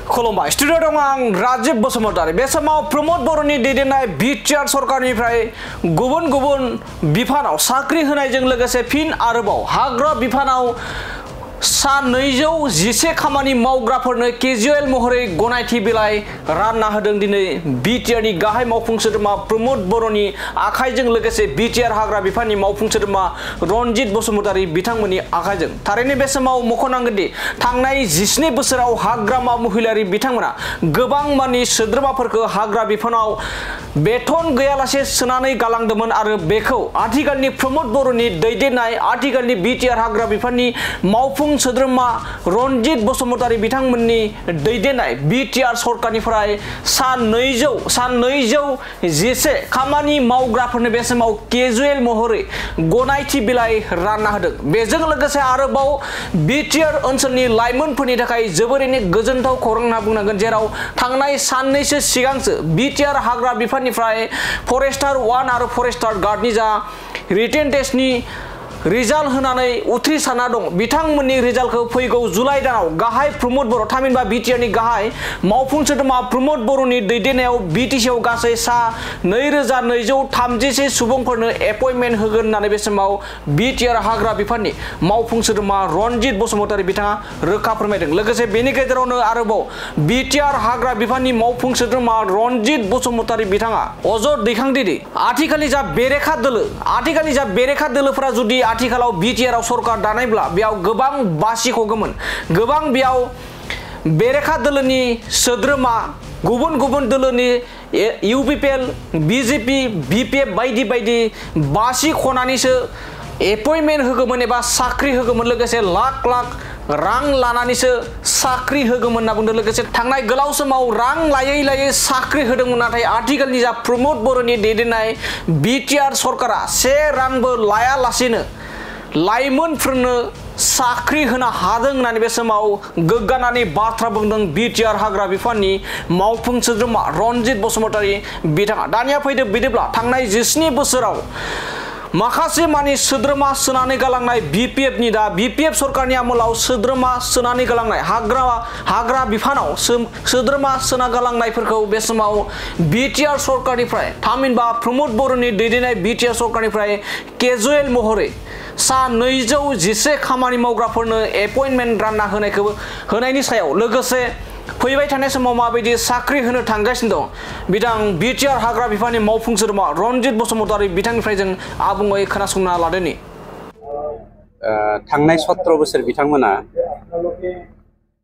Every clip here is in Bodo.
खुलुमबाय स्टुडिअ दं आं राजीव बसुमतारी बे समाव प्रमोद बर'नि दैदेननाय बिटिआर सरकारनिफ्राय गुबुन गुबुन बिफानाव साख्रि होनायजों लोगोसे फिन आरोबाव हाग्रा बिफानाव सा 211 खामानि मावग्राफोरनो केजुएल महरै गनायथि बिलाइ रानना होदों दिनै बिटिआरनि गाहाय मावफुं सोद्रोमा प्रमोद बर'नि आखाइजों लोगोसे बिटिआर हाग्रा बिफाननि मावफुं सोद्रोमा रनजित बसुमतारी बिथांमोननि आखाइजों थारैनो बे समाव मख'नांगोन दि थांनाय 17 बोसोराव हाग्रामा महिलारि बिथांमोना गोबां मानि सोद्रोमाफोरखौ हाग्रा बिफानाव बेथन गैयालासे सोनानै गालांदोंमोन आरो बेखौ आथिखालनि प्रमोद बर'नि दैदेननाय आथिखालनि बिटिआर हाग्रा बिफाननि मावफुं सोद्रोमा रनजित बसुमतारी बिथांमोननि दैदेननाय बिटिआर सरकारनिफ्राय सा 211 खामानि मावग्राफोरनो बे समाव केजुएल महरै गनायथि बिलाइ रानना होदों। बेजों लोगोसे आरोबाव बिटिआर ओनसोलनि लाइमोनफोरनि थाखाय जोबोरैनो गोजोनथाव खौरां होनना बुंनांगोन जेराव थांनाय साननैसो सिगांसो बिटिआर हाग्रा बिफाननिफ्राय फरेस्टार 1 आरो फरेस्टार गार्डनि जा रिटेन टेस्टनि रिजाल्ट होनानै उथ्रिसारना दं बिथांमोननि रिजाल्टखौ फैगौ जुलाइ दानाव गाहाय प्रमोद बर' थामहिनबा बिटिआरनि गाहाय मावफुं सोद्रोमा प्रमोद बर'नि दैदेननायाव बिटिसिआव गासै सा 2231 सुबुंफोरनो एपइन्टमेन्ट होगोन होननानै बे समाव बिटिआर हाग्रा बिफाननि मावफुं सोद्रोमा रनजित बसुमतारी बिथाङा रोखा फोरमायदों। लोगोसे बेनि गेजेरावनो आरोबाव बिटिआर हाग्रा बिफाननि मावफुं सोद्रोमा रनजित बसुमतारी बिथाङा अजद दैखांदों दि आथिखालनि जा बेरेखा दोलोफोरा जुदि आथिखालाव बिटिआरआव सरकार दानायब्ला बेयाव गोबां बासिख'गौमोन गोबां बेयाव बेरेखा दोलोनि सोद्रोमा गुबुन गुबुन दोलोनि इउपिपिएल बिजेपि बिपिएफ बायदि बायदि बासिख'नानैसो एपइन्टमेन्ट होगौमोन एबा साख्रि होगौमोन लोगोसे लाख लाख रां लानानैसो साख्रि होगौमोन होनना बुंदों। लोगोसे थांनाय गोलाव समाव रां लायै साख्रि होदोंमोन नाथाय आथिखालनि जा प्रमोद बर'नि दैदेननाय बिटिआर सरकारा 1 रांबो लायालासेनो लाइमोनफोरनो साख्रि होनो हादों होननानै बे समाव गोग्गानानै बाथ्रा बुंदों बिटिआर हाग्रा बिफाननि मावफुं सोद्रोमा रनजित बसुमतारी बिथाङा। दानिया फैदो बिदिब्ला थांनाय 17 बोसोराव माखासे मानि सोद्रोमा सोनानै गालांनाय बिपिएफनि दा बिपिएफ सरकारनि आमोलाव सोद्रोमा सोनानै गालांनाय हाग्रा बिफानाव सोद्रोमा सोना गालांनायफोरखौ बे समाव बिटिआर सरकारनिफ्राय थामहिनबा प्रमोद बर'नि दैदेननाय बिटिआर सरकारनिफ्राय केजुएल महरै सा 211 खामानि मावग्राफोरनो एपइन्टमेन्ट रानना होनायनि सायाव लोगोसे फैबाय थानाय समाव माबायदि साख्रि होनो थांगासिनो दं बिथां बिटिआर हाग्रा बिफाननि मावफुं सोद्रोमा रनजित बसुमतारी बिथांनिफ्राय जों आबुङै खोनासंना लादोनि। थांनाय 17 बोसोर बिथांमोना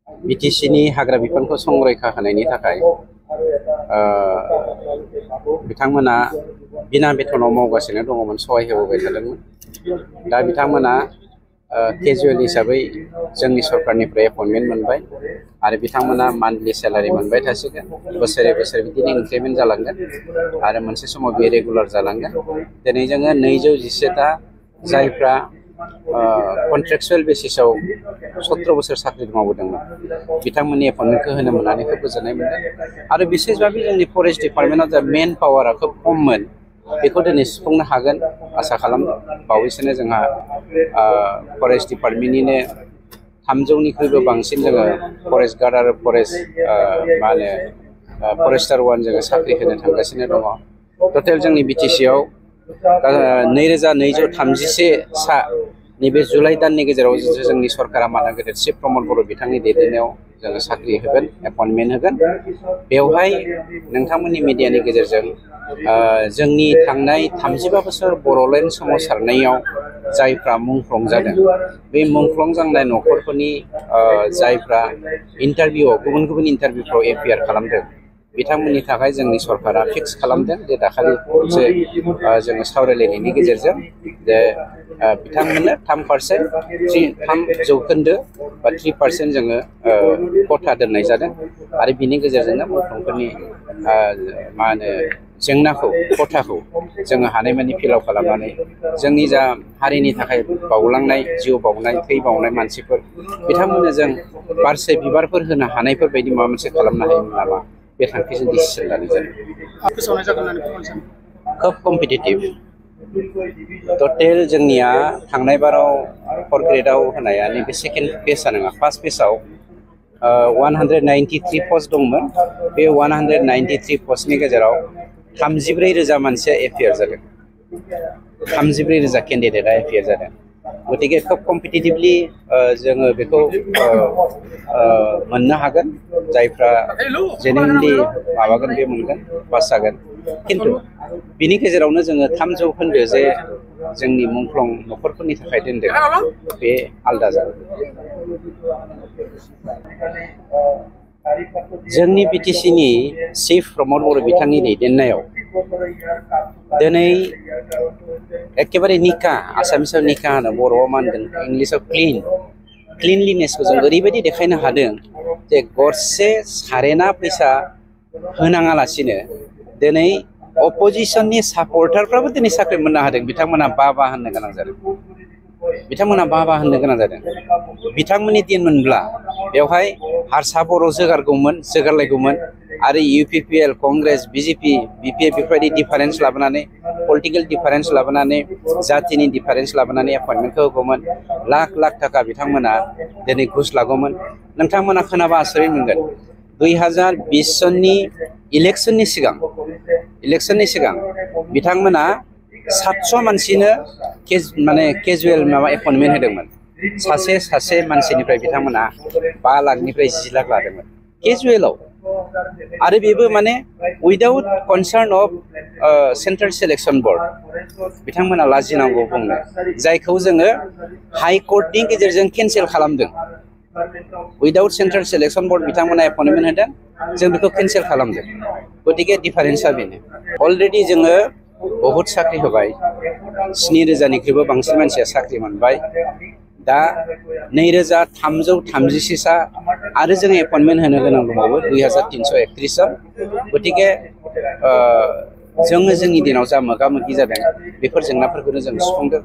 बिटिसिनि हाग्रा बिफानखौ संरैखा होनायनि थाखाय बिथांमोना बिना बेथनाव मावगासिनो दङमोन सहाय होबोबाय थादोंमोन। दा बिथांमोना केजुएल हिसाबै जोंनि सरकारनिफ्राय एपइन्टमेन्ट मोनबाय आरो बिथांमोना मान्थलि सेलारि मोनबाय थासिगोन बोसोरे बोसोर बिदिनो इंक्रिमेन्ट जालांगोन आरो मोनसे समाव बे रेगुलार जालांगोन। दिनै जोङो 211 ता जायफ्रा कन्ट्रेक्चुएल बेसिसाव 17 बोसोर साख्रि मावबोदोंमोन बिथांमोननि एपइन्टमेन्टखौ होनो मोननानै खोब गोजोननाय मोनदों आरो बिसेसभाबे जोंनि फरेस्ट डिपार्टमेन्टआव जा मेन पावारा खोब खममोन बेखौ दिनै सुफुंनो हागोन आसा खालामदों। बावैसोनो जोंहा फरेस्ट डिपार्टमेन्टनिनो 300निख्रुइबो बांसिन जोङो फरेस्ट गार्ड आरो फरेस्टार 1 जोङो साख्रि होनो थांगासिनो दङ। टटेल जोंनि बिटिसिआव 2231 सा नैबे जुलाइ दाननि गेजेराव जोंनि सरकारा माना गेदेर चिफ प्रमोद बर' बिथांनि दैदेननायाव जोङो साख्रि होगोन एपइन्टमेन्ट होगोन। बेवहाय नोंथांमोननि मिडियानि गेजेरजों जोंनि थांनाय 35 बोसोर बर'लेण्ड सोमावसारनायाव जायफ्रा मुंख्लं जादों बे मुंख्लं जानाय न'खरफोरनि जायफ्रा इन्टारभिउआव गुबुन गुबुन इन्टारभिउफ्राव एपियार खालामदों बिथांमोननि थाखाय जोंनि सरकारा फिक्स खालामदों जे दाखालि मोनसे जोङो सावरायलायनायनि गेजेरजों जे बिथांमोननो 3% बा 3% जोङो खथा दोननाय जादों आरो बिनि गेजेरजोंनो मुंख्लंफोरनि जेंनाखौ खथाखौ जोङो हानायमानि फिलआप खालामनानै जोंनि जा हारिनि थाखाय बावलांनाय जिउ बावनाय थै बावनाय मानसिफोर बिथांमोननो जों बारसे बिबारफोर होनो हानायफोर बायदि माबा मोनसे खालामनो हायोमोन नामा बे थांखिजों डिसिसन लानाय जादों। खोब कम्पिटिटिभ टटेल जोंनिया थांनाय बाराव 4 ग्रेडआव होनाया नैबे सेकेन्ड फेजआ नङा फार्स्ट फेजआव 193 पस्ट दंमोन बे 193 पस्टनि गेजेराव 34,000 मानसिया एपियार जादों 34,000 केन्डिडेटआ एपियार जादों गतिके खोब कम्पिटिटिभलि जोङो बेखौ मोननो हागोन जायफ्रा जेनुइनलि माबागोन बे मोनगोन पास जागोन किन्तु बिनि गेजेरावनो जोङो 3% जे जोंनि मुंख्लं न'खरफोरनि थाखाय दोनदों बे आलदा जागोन जोंनि बिटिसिनि चिफ प्रमद बर' बिथांनि दैदेननायाव दिनै एखेबारे निका आसामिसाव निका होनो बर'आव मा होनगोन इंलिसाव क्लिनलिनेसखौ जों ओरैबायदि देखायनो हादों जे गरसे सारेना फैसा होनाङालासिनो दिनै अपोजिशननि सापर्टारफ्राबो दिनै साख्रि मोननो हादों बिथांमोना बाबा होननो गोनां जादों बिथांमोननि दिनमोनब्ला बेवहाय हारसा बर' जोगारलायगौमोन आरो UPPL कंग्रेस BJP BPF बेफोरबायदि डिफारेन्स लाबोनानै पलिटिकेल डिफारेन्स लाबोनानै जातिनि डिफारेन्स लाबोनानै एपइन्टमेन्टखौ होगौमोन लाख थाखा बिथांमोना दिनै घुस लागौमोन नोंथांमोना खोनाबा आश्चर्य मोनगोन 2020 सननि इलेक्शननि सिगां बिथांमोना 700 मानसिनो माने केजुएल माबा एपइन्टमेन्ट होदोंमोन सासे मानसिनिफ्राय बिथांमोना 5 लाखनिफ्राय 10 लाख लादोंमोन केजुएलाव आरो बेबो माने without concern of central selection board बिथांमोना लाजिनांगौ बुंनो जायखौ जोङो हाइ कर्टनि गेजेरजों केन्सेल खालामदों उइदाउट सेन्ट्रेल सिलेक्शन बर्ड बिथांमोना एपइन्टमेन्ट होदों जों बेखौ केन्सेल खालामदों गतिके डिफारेन्सआ बेनो अलरेडि जोङो बहुत साख्रि होबाय 7,000निख्रुइबो बांसिन मानसिया साख्रि मोनबाय दा 2,336 सा आरो जों एपइन्टमेन्ट होनो गोनां दंबावो 2,331 जन गतिके जोङो जोंनि दिनाव जा मोगा-मोगि जादों बेफोर जेंनाफोरखौनो जों सुफुंदों